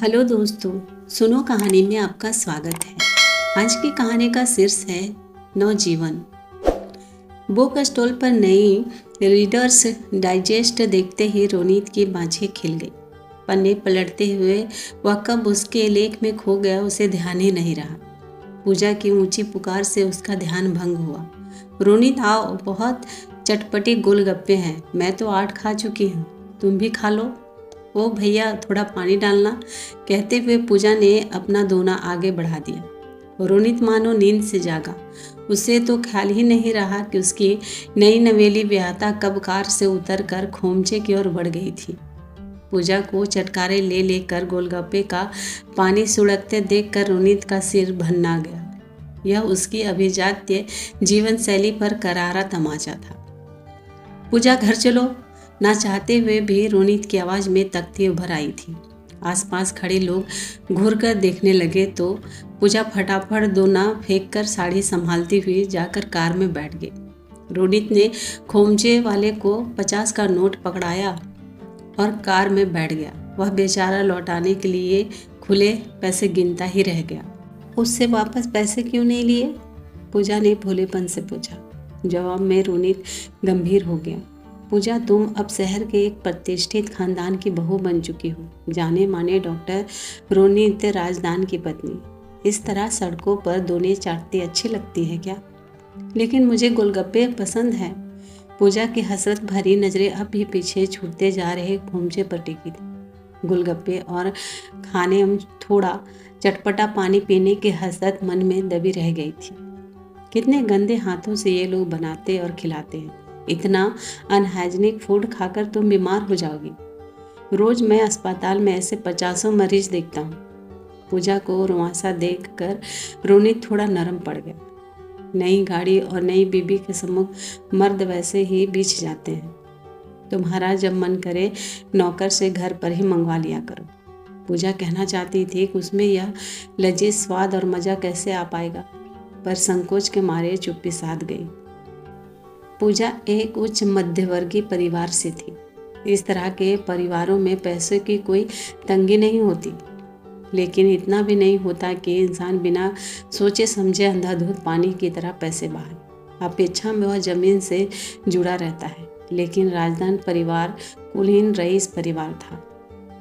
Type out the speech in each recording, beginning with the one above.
Hello दोस्तों, सुनो कहानी में आपका स्वागत है। आज की कहानी का शीर्ष है नवजीवन। बुक स्टॉल पर नई रीडर्स डाइजेस्ट देखते ही रोनीत की बाँझें खिल गई। पन्ने पलटते हुए वह कब उसके लेख में खो गया उसे ध्यान ही नहीं रहा। पूजा की ऊंची पुकार से उसका ध्यान भंग हुआ। रोनीत आओ, बहुत चटपटे गोलगप्पे हैं, मैं तो 8 खा चुकी हूँ, तुम भी खा लो। ओ भैया, थोड़ा पानी डालना, कहते हुए पूजा ने अपना दोना आगे बढ़ा दिया। रोनित मानो नींद से जागा। उसे तो ख्याल ही नहीं रहा कि उसकी नई नवेली व्याहता कब कार से उतरकर खोमचे की ओर बढ़ गई थी। पूजा को चटकारे ले लेकर गोलगप्पे का पानी सुड़कते देखकर रोनित का सिर भन्ना गया। यह उसकी अभिजात्य जीवन शैली पर करारा तमाचा था। पूजा, घर चलो, ना चाहते हुए भी रोनित की आवाज़ में तख्ती उभर आई थी। आसपास खड़े लोग घूर कर देखने लगे तो पूजा फटाफट दोना फेंक कर साड़ी संभालती हुई जाकर कार में बैठ गई। रोनित ने खोमचे वाले को 50 का नोट पकड़ाया और कार में बैठ गया। वह बेचारा लौटाने के लिए खुले पैसे गिनता ही रह गया। उससे वापस पैसे क्यों नहीं लिए? पूजा ने भोलेपन से पूछा। जवाब में रोनित गंभीर हो गया। पूजा, तुम अब शहर के एक प्रतिष्ठित खानदान की बहू बन चुकी हो, जाने माने डॉक्टर रोनित राजदान की पत्नी। इस तरह सड़कों पर दोने चाटती अच्छी लगती है क्या? लेकिन मुझे गोलगप्पे पसंद है। पूजा की हसरत भरी नजरें अब भी पीछे छूटते जा रहे खोमचे पर टिकी थी। गोलगप्पे और खाने में थोड़ा चटपटा पानी पीने की हसरत मन में दबी रह गई थी। कितने गंदे हाथों से ये लोग बनाते और खिलाते हैं। इतना अनहाइजीनिक फूड खाकर तुम बीमार हो जाओगी। रोज मैं अस्पताल में ऐसे 50 मरीज देखता हूँ। पूजा को रुआंसा देखकर रोनित थोड़ा नरम पड़ गया। नई गाड़ी और नई बीबी के सम्मुख मर्द वैसे ही बीछ जाते हैं। तुम्हारा जब मन करे नौकर से घर पर ही मंगवा लिया करो। पूजा कहना चाहती थी कि उसमें यह लजीज स्वाद और मज़ा कैसे आ पाएगा, पर संकोच के मारे चुप्पी साध गई। पूजा एक उच्च मध्यवर्गीय परिवार से थी। इस तरह के परिवारों में पैसे की कोई तंगी नहीं होती, लेकिन इतना भी नहीं होता कि इंसान बिना सोचे समझे अंधाधुंध पानी की तरह पैसे बहाए। अपेक्षा में वह जमीन से जुड़ा रहता है, लेकिन राजदान परिवार कुलीन रईस परिवार था।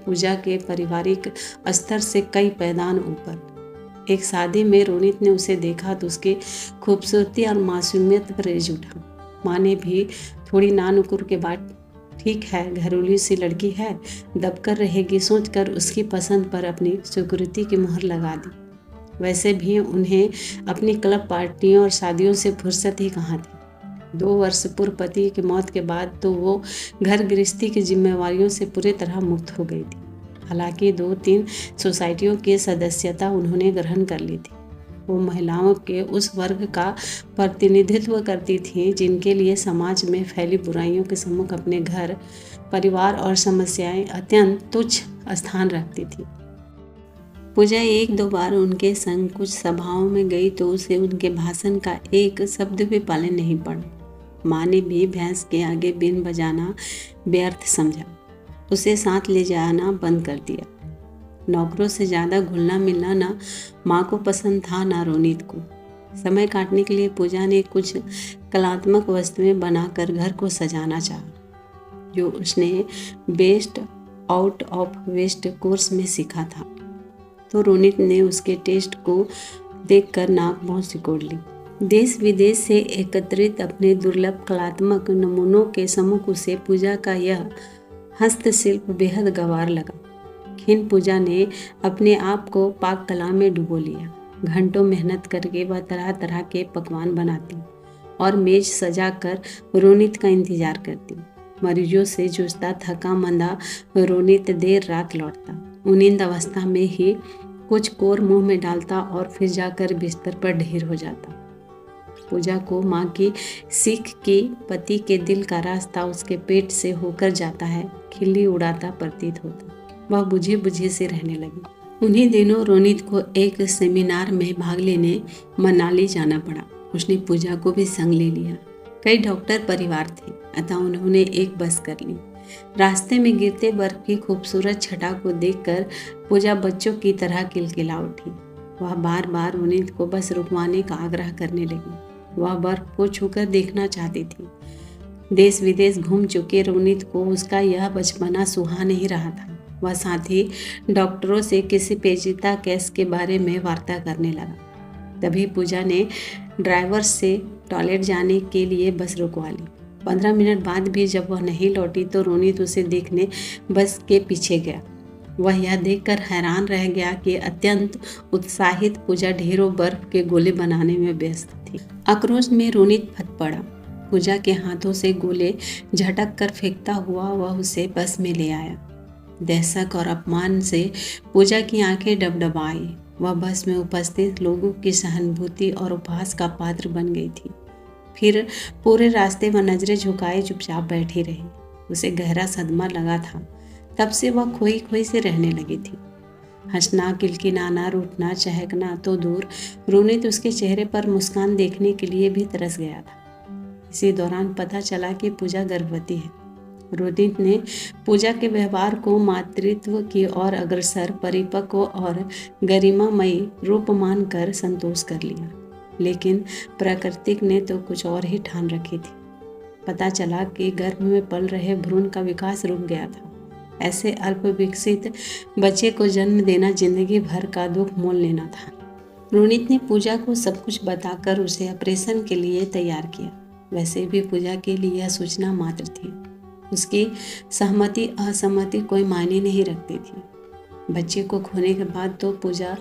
पूजा के पारिवारिक स्तर से कई पैदान ऊपर। एक शादी में रोनित ने उसे देखा तो उसकी खूबसूरती और मासूमियत पर रिझ उठा। माँ ने भी थोड़ी नानुकुर के बाद, ठीक है, घरेलू सी लड़की है, दबकर रहेगी सोचकर उसकी पसंद पर अपनी स्वीकृति की मुहर लगा दी। वैसे भी उन्हें अपनी क्लब पार्टियों और शादियों से फुर्सत ही कहाँ थी। 2 वर्ष पूर्व पति की मौत के बाद तो वो घर गृहस्थी की जिम्मेवारियों से पूरी तरह मुक्त हो गई थी। हालांकि 2-3 सोसाइटियों की सदस्यता उन्होंने ग्रहण कर ली थी। वो महिलाओं के उस वर्ग का प्रतिनिधित्व करती थी जिनके लिए समाज में फैली बुराइयों के सम्मुख अपने घर, परिवार और समस्याएं अत्यंत तुच्छ स्थान रखती थी। पूजा 1-2 बार उनके संग कुछ सभाओं में गई तो उसे उनके भाषण का एक शब्द भी पाले नहीं पड़ा। माँ ने भी भैंस के आगे बीन बजाना व्यर्थ समझा, उसे साथ ले जाना बंद कर दिया। नौकरों से ज़्यादा घुलना मिलना ना माँ को पसंद था ना रोनित को। समय काटने के लिए पूजा ने कुछ कलात्मक वस्तुएं बनाकर घर को सजाना चाहा, जो उसने best out of waste course में सीखा था। तो रोनित ने उसके टेस्ट को देखकर नाक मुँह सिकोड़ ली। देश विदेश से एकत्रित अपने दुर्लभ कलात्मक नमूनों के सम्मुख उसे पूजा का यह हस्तशिल्प बेहद गंवार लगा। खिन पूजा ने अपने आप को पाक कला में डुबो लिया। घंटों मेहनत करके वह तरह तरह के पकवान बनाती और मेज सजा कर रोनित का इंतजार करती। मरीजों से जूझता थका मंदा रोनित देर रात लौटता। उन्नींद अवस्था में ही कुछ कोर मुंह में डालता और फिर जाकर बिस्तर पर ढेर हो जाता। पूजा को माँ की सीख की पति के दिल का रास्ता उसके पेट से होकर जाता है खिल्ली उड़ाता प्रतीत होता। वह बुझे बुझे से रहने लगी। उन्हीं दिनों रोनित को एक सेमिनार में भाग लेने मनाली जाना पड़ा। उसने पूजा को भी संग ले लिया। कई डॉक्टर परिवार थे, अतः उन्होंने एक बस कर ली। रास्ते में गिरते बर्फ की खूबसूरत छटा को देखकर पूजा बच्चों की तरह किलकिला उठी। वह बार बार रोनित को बस रुकवाने का आग्रह करने लगी। वह बर्फ को छूकर देखना चाहती थी। देश विदेश घूम चुके रोनित को उसका यह बचपना सुहा नहीं रहा था। वह साथ ही डॉक्टरों से किसी पेचीदा केस के बारे में वार्ता करने लगा। तभी पूजा ने ड्राइवर से टॉयलेट जाने के लिए बस रुकवा ली। 15 मिनट बाद भी जब वह नहीं लौटी तो रोनित उसे देखने बस के पीछे गया। वह यह देखकर हैरान रह गया कि अत्यंत उत्साहित पूजा ढेरों बर्फ के गोले बनाने में व्यस्त थी। आक्रोश में रोनित फट पड़ा। पूजा के हाथों से गोले झटक कर फेंकता हुआ वह उसे बस में ले आया। दहशत और अपमान से पूजा की आंखें डबडबाई। वह बस में उपस्थित लोगों की सहानुभूति और उपहास का पात्र बन गई थी। फिर पूरे रास्ते वह नजरें झुकाए चुपचाप बैठी रही। उसे गहरा सदमा लगा था। तब से वह खोई खोई से रहने लगी थी। हंसना, किलकिलाना, रूठना, चहकना तो दूर, रोनित उसके चेहरे पर मुस्कान देखने के लिए भी तरस गया था। इसी दौरान पता चला कि पूजा गर्भवती है। रोनित ने पूजा के व्यवहार को मातृत्व की ओर अग्रसर, परिपक्व और गरिमामयी रूप मानकर संतोष कर लिया। लेकिन प्राकृतिक ने तो कुछ और ही ठान रखी थी। पता चला कि गर्भ में पल रहे भ्रूण का विकास रुक गया था। ऐसे अल्प विकसित बच्चे को जन्म देना जिंदगी भर का दुख मोल लेना था। रोनित ने पूजा को सब कुछ बताकर उसे ऑपरेशन के लिए तैयार किया। वैसे भी पूजा के लिए यह सूचना मात्र थी। उसकी सहमति असहमति कोई मायने नहीं रखती थी। बच्चे को खोने के बाद तो पूजा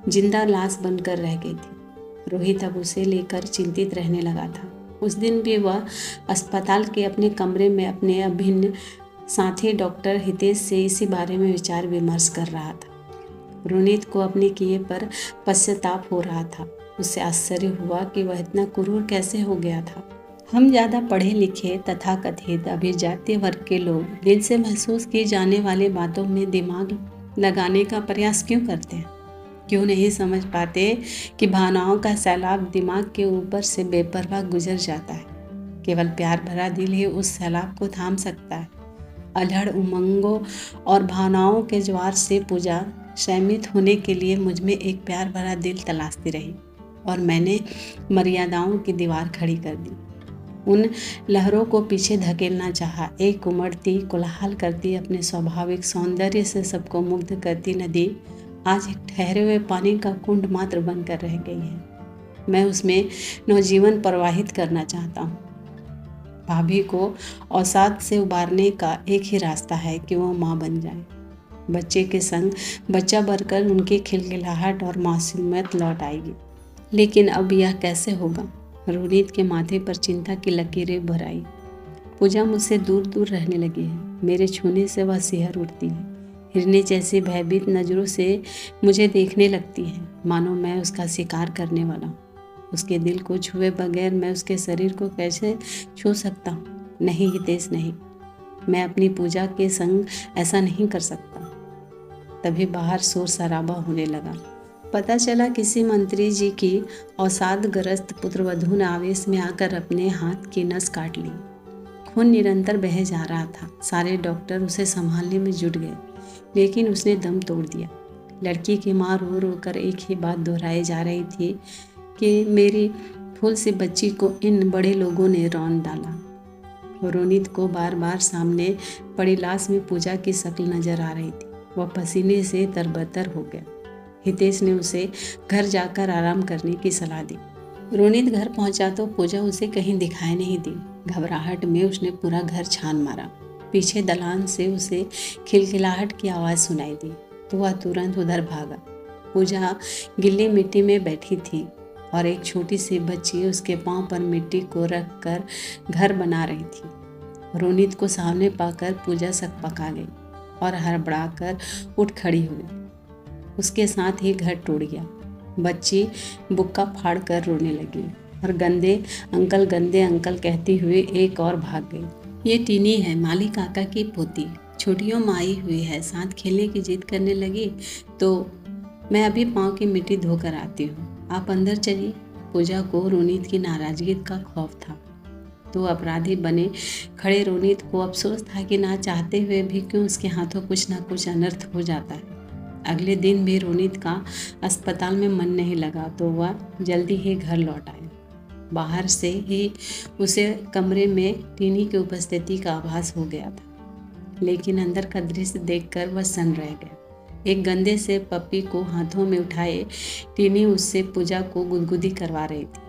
जिंदा लाश बनकर रह गई थी। रोहित अब उसे लेकर चिंतित रहने लगा था। उस दिन भी वह अस्पताल के अपने कमरे में अपने अभिन्न साथी डॉक्टर हितेश से इसी बारे में विचार विमर्श कर रहा था। रोनित को अपने किए पर पश्चाताप हो रहा था। उससे आश्चर्य हुआ कि वह इतना क्रूर कैसे हो गया था। हम ज़्यादा पढ़े लिखे तथा कथित अभिजातीय वर्ग के लोग दिल से महसूस की जाने वाली बातों में दिमाग लगाने का प्रयास क्यों करते हैं? क्यों नहीं समझ पाते कि भावनाओं का सैलाब दिमाग के ऊपर से बेपरवाह गुजर जाता है। केवल प्यार भरा दिल ही उस सैलाब को थाम सकता है। अल्हड़ उमंगों और भावनाओं के ज्वार से पूजा शमित होने के लिए मुझ में एक प्यार भरा दिल तलाशती रही और मैंने मर्यादाओं की दीवार खड़ी कर दी। उन लहरों को पीछे धकेलना चाहा। एक उमड़ती, कोलाहल करती, अपने स्वाभाविक सौंदर्य से सबको मुग्ध करती नदी आज एक ठहरे हुए पानी का कुंड मात्र बनकर रह गई है। मैं उसमें नवजीवन प्रवाहित करना चाहता हूँ। भाभी को अवसाद से उबारने का एक ही रास्ता है कि वो माँ बन जाए। बच्चे के संग बच्चा बनकर उनकी खिलखिलाहट और मासूमियत लौट आएगी। लेकिन अब यह कैसे होगा? रोनित के माथे पर चिंता की लकीरें भर आई। पूजा मुझसे दूर दूर रहने लगी है। मेरे छूने से वह सिहर उठती है। हिरनी जैसी भयभीत नज़रों से मुझे देखने लगती है, मानो मैं उसका शिकार करने वाला हूँ। उसके दिल को छुए बगैर मैं उसके शरीर को कैसे छू सकता हूँ? नहीं हितेश, नहीं, मैं अपनी पूजा के संग ऐसा नहीं कर सकता। तभी बाहर शोर शराबा होने लगा। पता चला किसी मंत्री जी की अवसादग्रस्त पुत्रवधू ने आवेश में आकर अपने हाथ की नस काट ली। खून निरंतर बह जा रहा था। सारे डॉक्टर उसे संभालने में जुट गए, लेकिन उसने दम तोड़ दिया। लड़की की माँ रो रो कर एक ही बात दोहराई जा रही थी कि मेरी फूल सी बच्ची को इन बड़े लोगों ने रौंद डाला। रोनित को बार बार सामने पड़ी लाश में पूजा की शक्ल नजर आ रही थी। वह पसीने से तरबतर हो गया। हितेश ने उसे घर जाकर आराम करने की सलाह दी। रोनित घर पहुंचा तो पूजा उसे कहीं दिखाई नहीं दी। घबराहट में उसने पूरा घर छान मारा। पीछे दलान से उसे खिलखिलाहट की आवाज़ सुनाई दी तो वह तुरंत उधर भागा। पूजा गिल्ली मिट्टी में बैठी थी और एक छोटी सी बच्ची उसके पांव पर मिट्टी को रख कर घर बना रही थी। रोनित को सामने पाकर पूजा सकपका गई और हड़बड़ाकर उठ खड़ी हुई। उसके साथ ही घर टूट गया। बच्ची बुक्का फाड़ कर रोने लगी और गंदे अंकल कहती हुए एक और भाग गई। ये टीनी है, माली काका की पोती, छुट्टियों में आई हुई है, साथ खेलने की जिद करने लगी तो मैं अभी पाँव की मिट्टी धोकर आती हूँ, आप अंदर चलिए। पूजा को रोनित की नाराजगी का खौफ था तो अपराधी बने खड़े रोनित को अफसोस था कि ना चाहते हुए भी क्यों उसके हाथों कुछ ना कुछ अनर्थ हो जाता है। अगले दिन भी रोनित का अस्पताल में मन नहीं लगा तो वह जल्दी ही घर लौट आया। बाहर से ही उसे कमरे में टीनी की उपस्थिति का आभास हो गया था, लेकिन अंदर का दृश्य देखकर वह सन रह गया। एक गंदे से पप्पी को हाथों में उठाए टीनी उससे पूजा को गुदगुदी करवा रही थी।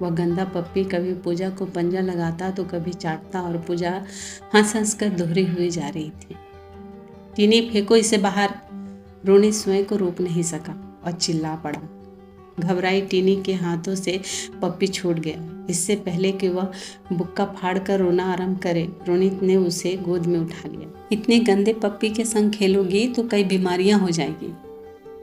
वह गंदा पप्पी कभी पूजा को पंजा लगाता तो कभी चाटता और पूजा हंस हंस कर दोहरी हुई जा रही थी। टीनी, फेंको इसे बाहर। रोनित स्वयं को रोक नहीं सका और चिल्ला पड़ा। घबराई टीनी के हाथों से पप्पी छूट गया। इससे पहले कि वह बुक्का फाड़ कर रोना आरंभ करे, रोनित ने उसे गोद में उठा लिया। इतने गंदे पप्पी के संग खेलोगी तो कई बीमारियां हो जाएगी।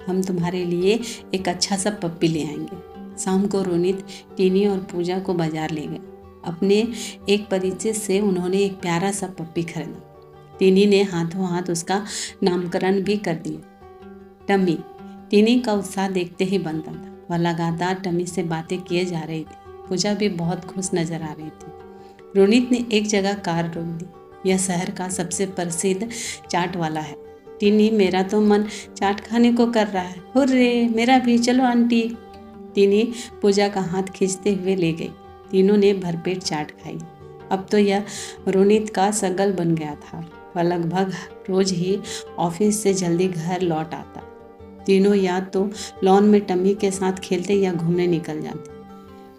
हम तुम्हारे लिए एक अच्छा सा पप्पी ले आएंगे। शाम को रोनित टीनी और पूजा को बाजार ले गए। अपने एक परिचित से उन्होंने एक प्यारा सा पप्पी खरीदा। टीनी ने हाथों हाथ उसका नामकरण भी कर दिया, टमी। टीनी का उत्साह देखते ही बनता था। वह लगातार टमी से बातें किए जा रही थी। पूजा भी बहुत खुश नजर आ रही थी। रोनित ने एक जगह कार रोक दी। यह शहर का सबसे प्रसिद्ध चाट वाला है। टीनी, मेरा तो मन चाट खाने को कर रहा है। हुर्रे, मेरा भी, चलो आंटी। टीनी पूजा का हाथ खींचते हुए ले गई। तीनों ने भरपेट चाट खाई। अब तो यह रोनित का सगल बन गया था। वह लगभग रोज ही ऑफिस से जल्दी घर लौट आता। तीनों या तो लॉन में टमी के साथ खेलते या घूमने निकल जाते।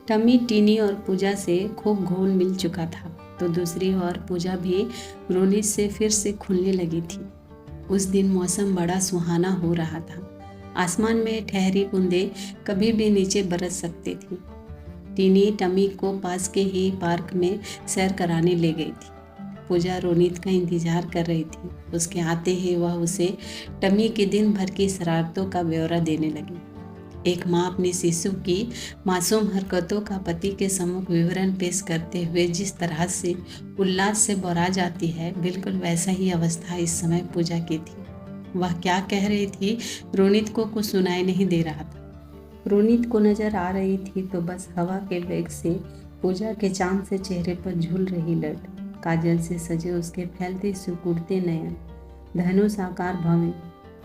टमी टीनी और पूजा से खूब घुल मिल चुका था, तो दूसरी ओर पूजा भी रोनित से फिर से खुलने लगी थी। उस दिन मौसम बड़ा सुहाना हो रहा था। आसमान में ठहरी बूंदें कभी भी नीचे बरस सकती थी। टीनी टमी को पास के ही पार्क में सैर कराने ले गई थी। पूजा रोनित का इंतजार कर रही थी। उसके आते ही वह उसे टमी की दिन भर की शरारतों का ब्यौरा देने लगी। एक माँ अपनी शिशु की मासूम हरकतों का पति के सम्मुख विवरण पेश करते हुए जिस तरह से उल्लास से बौरा जाती है, बिल्कुल वैसा ही अवस्था इस समय पूजा की थी। वह क्या कह रही थी, रोनित को कुछ सुनाई नहीं दे रहा था। रोनित को नजर आ रही थी तो बस हवा के वेग से पूजा के चांद से चेहरे पर झूल रही लट, काजल से सजे उसके फैलते सिकुड़ते नयन, धनुष आकार भवें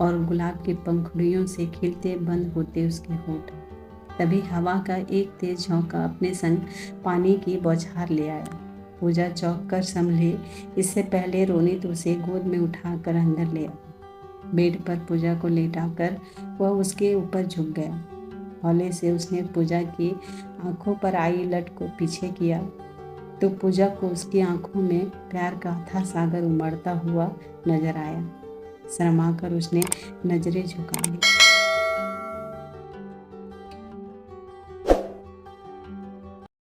और गुलाब की पंखुड़ियों से खिलते बंद होते उसके होंठ। तभी हवा का एक तेज झोंका अपने संग पानी की बौछार ले आया। पूजा चौंक कर संभले इससे पहले रोनित उसे गोद में उठाकर अंदर ले आया। बेड पर पूजा को लेटाकर वह उसके ऊपर झुक गया। हौले से उसने पूजा की आंखों पर आई लट को पीछे किया तो पूजा को उसकी आंखों में प्यार का अथाह सागर उमड़ता हुआ नजर आया। शर्माकर उसने नजरें झुका ली।